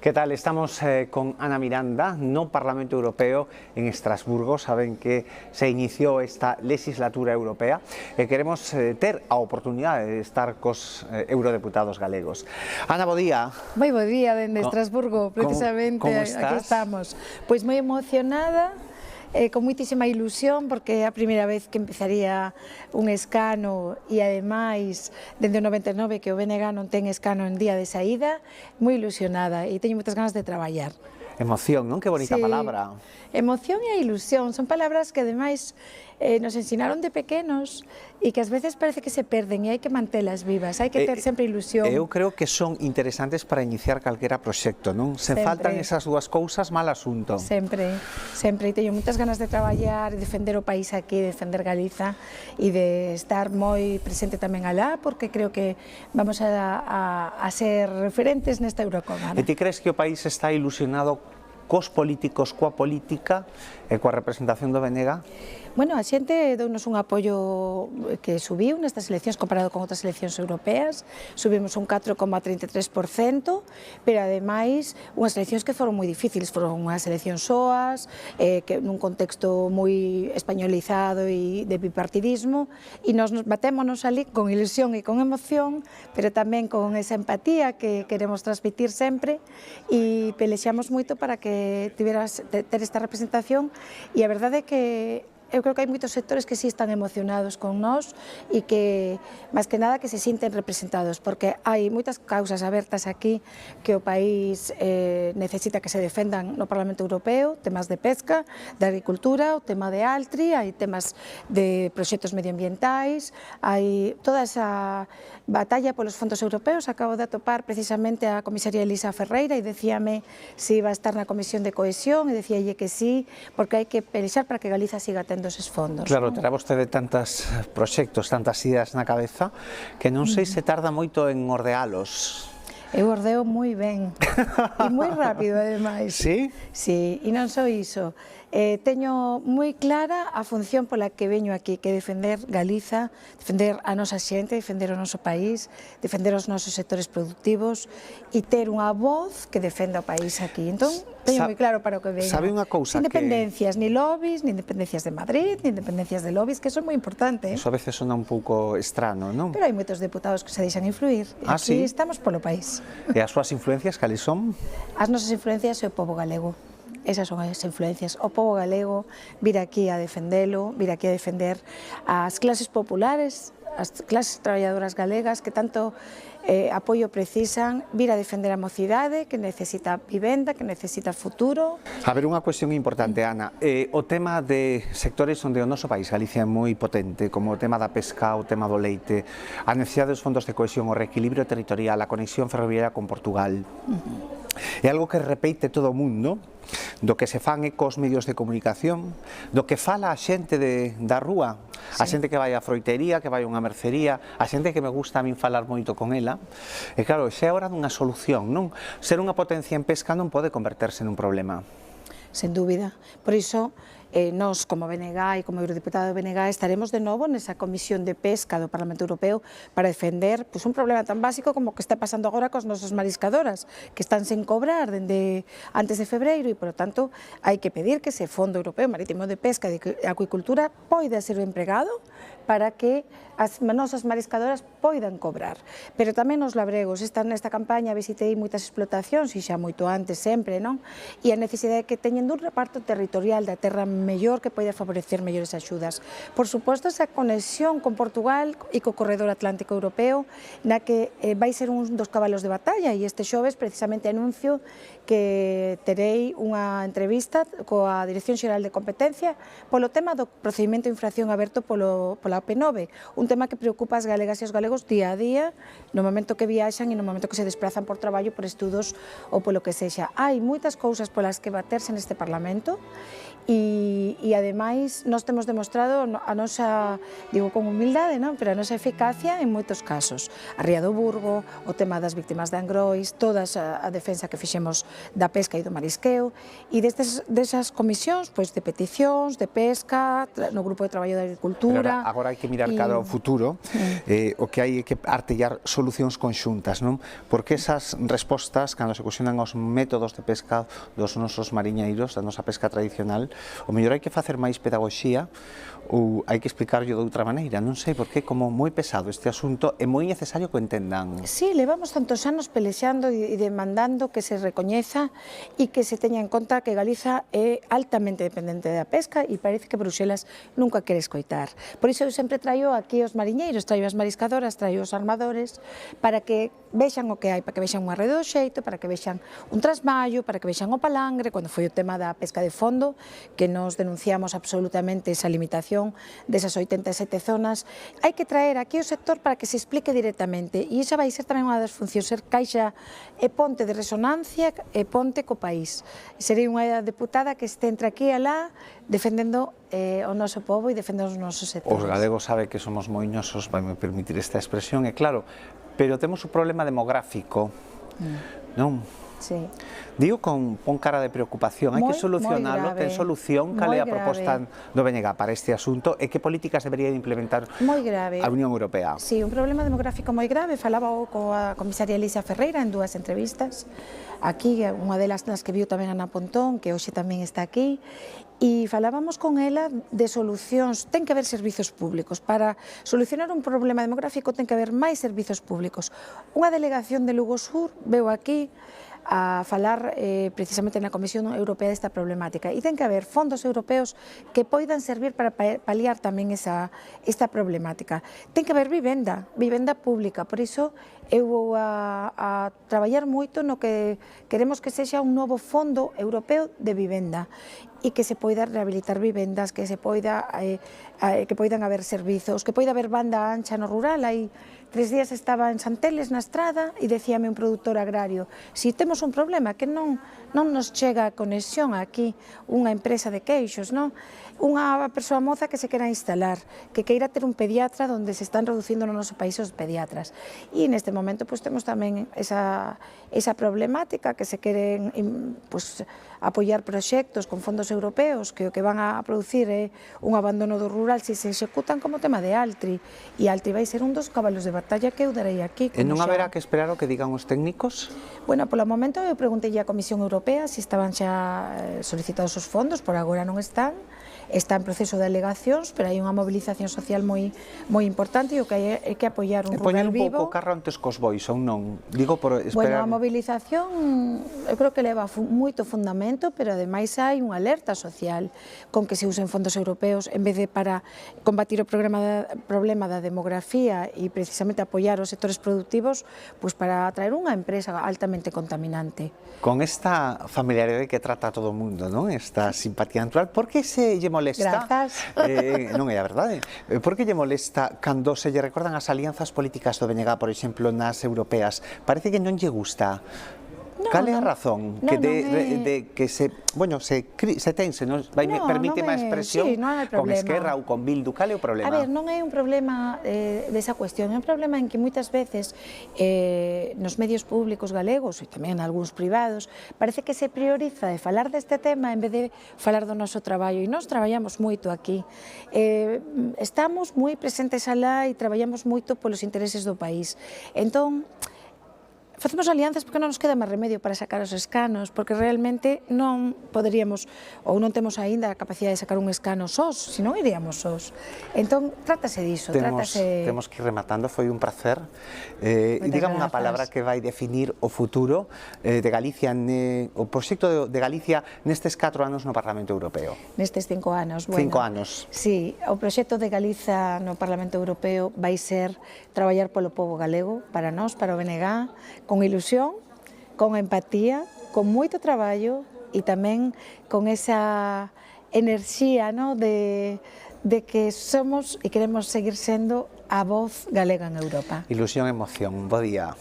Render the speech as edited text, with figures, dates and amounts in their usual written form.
¿Qué tal? Estamos con Ana Miranda no Parlamento Europeo en Estrasburgo. Saben que se inició esta legislatura europea e queremos ter a oportunidade de estar cos eurodeputados galegos. Ana, bo día. Moi bo día dende Estrasburgo, precisamente, como estás? aquí estamos. Pois moi emocionada, con moitísima ilusión, porque é a primeira vez que empezaría un escano e ademais, dende o 99 que o BNG non ten escano en día de saída, moi ilusionada e teño moitas ganas de traballar. Emoción, non? Que bonita palabra. Emoción e ilusión, son palabras que ademais nos ensinaron de pequenos e que ás veces parece que se perden e hai que mantelas vivas, hai que ter sempre ilusión. Eu creo que son interesantes para iniciar calquera proxecto, non? Se faltan esas dúas cousas, mal asunto. Sempre, sempre, e teño moitas ganas de traballar e defender o país aquí, defender Galiza e de estar moi presente tamén alá, porque creo que vamos a ser referentes nesta Eurocámara. E ti crees que o país está ilusionado cos políticos, coa política e coa representación do BNG? Bueno, a xente dounos un apoio que subiu nestas eleccións comparado con outras eleccións europeas, subimos un 4,33%, pero ademais unhas eleccións que foron moi difíciles, foron unhas eleccións soas, que nun contexto moi españolizado e de bipartidismo, e nos batémonos ali con ilusión e con emoción, pero tamén con esa empatía que queremos transmitir sempre, e pelexamos moito para que ter esta representación, e a verdade é que eu creo que hai moitos sectores que sí están emocionados con nós e que, máis que nada, que se sinten representados, porque hai moitas causas abertas aquí que o país necesita que se defendan no Parlamento Europeo, temas de pesca, de agricultura, o tema de Altri, hai temas de proxectos medioambientais, hai toda esa batalla polos fondos europeos. Acabo de atopar precisamente a comisaria Elisa Ferreira e decíame se iba a estar na Comisión de Cohesión e decíalle que sí, porque hai que pelexar para que Galiza siga tendo eses fondos. Claro, terá vostede tantos proxectos, tantas ideas na cabeza, que non sei se tarda moito en ordealos. Eu ordeo moi ben, e moi rápido, ademais. Sí? Sí, e non só iso. Teño moi clara a función pola que veño aquí, que é defender Galiza, defender a nosa xente, defender o noso país, defender os nosos sectores productivos e ter unha voz que defenda o país aquí. Entón, teño moi claro para o que veño. Sabe unha cousa que... Sin dependencias, ni lobbies, ni dependencias de Madrid, ni dependencias de lobbies, que eso é moi importante. Eso a veces sona un pouco estrano, non? Pero hai moitos deputados que se deixan influir. Aquí estamos polo país. E as súas influencias, cales son? As nosas influencias é o pobo galego. Esas son as influencias. O pobo galego vir aquí a defendelo, vir aquí a defender as clases populares, as clases traballadoras galegas que tanto apoio precisan, vir a defender a mocidade que necesita vivenda, que necesita futuro. A ver, unha cuestión importante, Ana. O tema de sectores onde o noso país, Galicia, é moi potente, como o tema da pesca, o tema do leite, a necesidade dos fondos de cohesión, o reequilibrio territorial, a conexión ferroviaria con Portugal. É algo que repite todo o mundo, do que se fan ecos medios de comunicación, do que fala a xente da rúa, a xente que vai á froitería, que vai a unha mercería, a xente que me gusta a min falar moito con ela. E claro, xa é hora dunha solución, non? Ser unha potencia en pesca non pode converterse nun problema. Sen dúbida. Por iso, nós, como BNG e como eurodeputado do BNG, estaremos de novo nesa Comisión de Pesca do Parlamento Europeo para defender un problema tan básico como o que está pasando agora cos nosos mariscadoras, que están sen cobrar dende antes de febreiro e, por lo tanto, hai que pedir que ese Fondo Europeo Marítimo de Pesca e de Acuicultura poida ser empregado para que as nosas mariscadoras poidan cobrar. Pero tamén os labregos, nesta campaña visitei moitas explotacións, e xa moito antes sempre, non? E a necesidade que teñen dun reparto territorial da terra mellor que poida favorecer mellores axudas. Por suposto, esa conexión con Portugal e co corredor atlántico europeo, na que vai ser un dos cabalos de batalla, e este xoves precisamente anuncio que terei unha entrevista coa Dirección Xeral de Competencia polo tema do procedimento de infracción aberto pola P9, un tema que preocupa as galegas e os galegos día a día, no momento que viaxan e no momento que se desplazan por traballo, por estudos ou polo que sexa. Hai moitas cousas polas que baterse neste Parlamento e e ademais nós temos demostrado a nosa, digo con humildade, non? Pero a nosa eficacia en moitos casos. A Ría do Burgo, o tema das víctimas de Angrois, todas a defensa que fixemos da pesca e do marisqueo, e desas comisións, pois, de peticións, de pesca, no grupo de traballo de agricultura. Pero agora hai que mirar cara ao futuro, o que hai é que artellar solucións conxuntas, non? Porque esas respostas, cando se cuestionan os métodos de pesca dos nosos mariñeiros, da nosa pesca tradicional, o mellor hai que facer máis pedagogía ou hai que explicarlo de outra maneira, non sei, porque é como moi pesado este asunto e moi necesario que o entendan. Sí, levamos tantos anos pelexando e demandando que se recoñeza e que se teña en conta que Galiza é altamente dependente da pesca e parece que Bruxelas nunca quere escoitar. Por iso eu sempre traio aquí os mariñeiros, traio as mariscadoras, traio os armadores, para que vexan o que hai, para que vexan unha rede do xeito, para que vexan un trasmallo, para que vexan o palangre, cando foi o tema da pesca de fondo, que nos denunciamos absolutamente esa limitación desas 87 zonas. Hai que traer aquí o sector para que se explique directamente, e esa vai ser tamén unha das funcións, ser caixa e ponte de resonancia e ponte co país. Serei unha deputada que este entre aquí e alá defendendo o noso povo e defendendo os nosos sectores. Os galegos sabe que somos moiñosos, vai me permitir esta expresión, e claro, pero temos un problema demográfico, non? Sí. Digo con cara de preocupación, hai que solucionarlo, ten solución, cal é a proposta do BNG para este asunto e que políticas debería implementar a Unión Europea? Sí, un problema demográfico moi grave, falaba coa comisaria Elisa Ferreira en dúas entrevistas, aquí, unha delas nas que viu tamén Ana Pontón, que hoxe tamén está aquí, e falábamos con ela de solucións. Ten que haber servizos públicos. Para solucionar un problema demográfico ten que haber máis servizos públicos. Unha delegación de Lugo Sur veu aquí a falar precisamente na Comisión Europea desta problemática, e ten que haber fondos europeos que poidan servir para paliar tamén esta problemática. Ten que haber vivenda pública, por iso eu vou a traballar moito no que queremos que sexa un novo fondo europeo de vivenda e que se poida rehabilitar vivendas, que se poida que poidan haber servizos, que poida haber banda ancha no rural. Hai 3 días estaba en Santeles na estrada e decíame un produtor agrario: si temos un problema que non nos chega a conexión aquí, unha empresa de queixos, non? Unha persoa moza que se quera instalar, que queira ter un pediatra onde se están reducindo no noso país os pediatras. E neste momento pois temos tamén esa problemática que se queren apoiar proxectos con fondos europeos que o que van a producir é un abandono do rural se executan como tema de Altri, e Altri vai ser un dos cabalos de batalla que eu darei aquí. E non haberá que esperar o que digan os técnicos? Bueno, polo momento eu preguntei á Comisión Europea se estaban xa solicitados os fondos, por agora non están. Está en proceso de alegacións, pero hai unha mobilización social moi importante e o que hai é que apoiar un rural vivo. Poñer un pouco carro antes cos bois, ou non? Digo por esperar... Bueno, a mobilización eu creo que leva moito fundamento, pero ademais hai unha alerta social con que se usen fondos europeos en vez de para combatir o problema da demografía e precisamente apoiar os sectores productivos, pois para atraer unha empresa altamente contaminante. Con esta familiaridade que trata a todo o mundo, non? Esta simpatía natural, por que se lle molesta? Grazas. Non é a verdade. Por que lle molesta cando se lle recordan as alianzas políticas do BNG, por exemplo, nas europeas? Parece que non lle gusta. Cal é a razón que se tense, permíteme a expresión, con Esquerra ou con Bildu? Cal é o problema? A ver, non é un problema desa cuestión, é un problema en que moitas veces nos medios públicos galegos e tamén algúns privados parece que se prioriza de falar deste tema en vez de falar do noso traballo, e nós traballamos moito aquí. Estamos moi presentes alá e traballamos moito polos intereses do país. Entón, facemos alianzas porque non nos queda máis remedio para sacar os escanos, porque realmente non poderíamos, ou non temos aínda a capacidade de sacar un escano sós, senón iríamos sós. Entón, trátase diso, trátase... Temos que ir rematando, foi un placer. Dígame unha palabra que vai definir o futuro de Galicia, o proxecto de Galicia nestes 4 anos no Parlamento Europeo. Nestes 5 anos, bueno. 5 anos. Sí, o proxecto de Galiza no Parlamento Europeo vai ser traballar polo povo galego, para nós, para o BNG, con ilusión, con empatía, con moito traballo e tamén con esa enerxía de que somos e queremos seguir sendo a voz galega en Europa. Ilusión e emoción. Bo día.